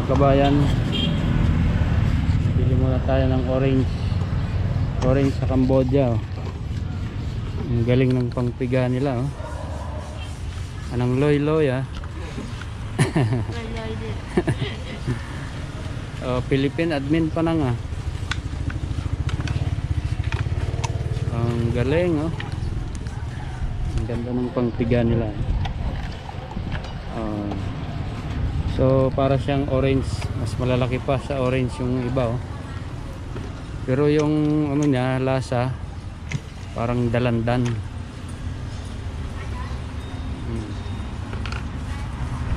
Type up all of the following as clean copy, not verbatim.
kabayan, bili muna tayo ng orange sa Cambodia. Ang galing ng pangpiga nila. Anong loy ah. Philippine admin pa na nga. Ang galing ang ganda ng pangpiga nila. So para siyang orange, mas malalaki pa sa orange yung iba pero yung ano niya, lasa parang dalandan.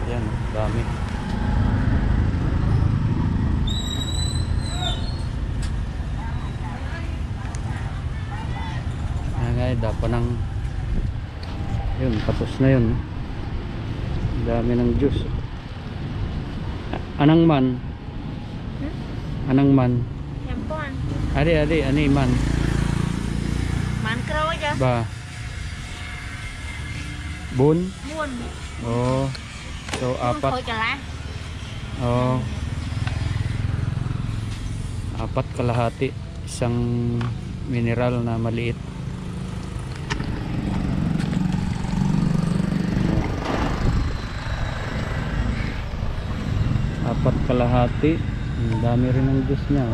Ayan, dami. Ayan, dapat ng yun, tapos na yun. Dami ng juice. Anang man? Anang man? Yampon. Adi, ani man? Man kraw aja. Ba? Bun? Bun. Oh. So, apat. Oh. Apat kalahati. Isang mineral na maliit. Apat kalahati. Ang dami rin ng juice niya.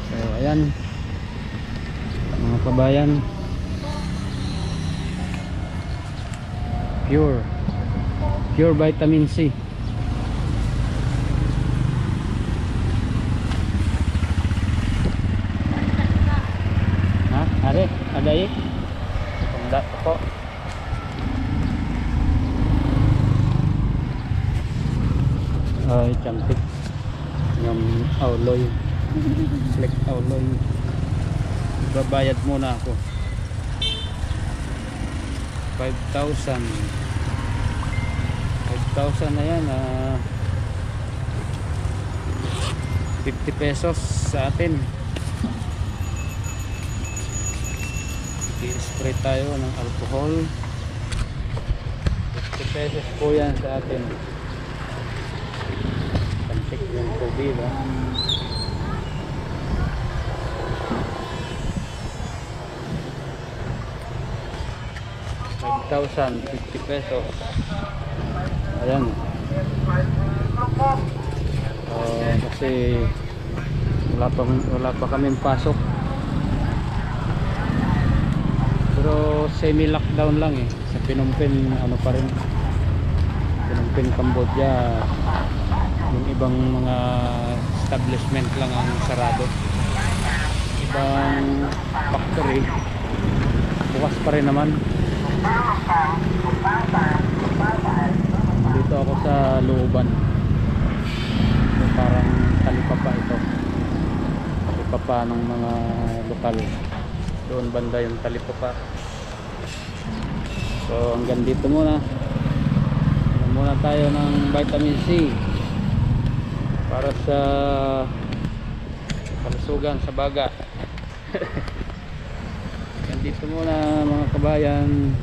So ayan mga kabayan, pure vitamin C. Ha? Ada eh? Tanda po. Ay, cantik yung auloy. Select auloy. Babayad muna ako 5,000 na yan. 50 pesos sa atin. I-spray tayo ng alcohol. 50 pesos po yan sa atin. Cantik yung tubig . 50 pesos. Ayan. Kasi wala pa kaming pasok. Pero semi lockdown lang sa Phnom Penh, ano pa rin, Phnom Penh, Cambodia. Yung ibang mga establishment lang ang sarado. Ibang factory bukas pa rin naman. Dito ako sa looban. So, parang talipapa ito. Talipapa ng mga lokal. Doon banda yung talipapa. So hanggang dito muna. Muna tayo ng vitamin C para sa kalusugan sa baga. Hanggang dito muna mga kabayan.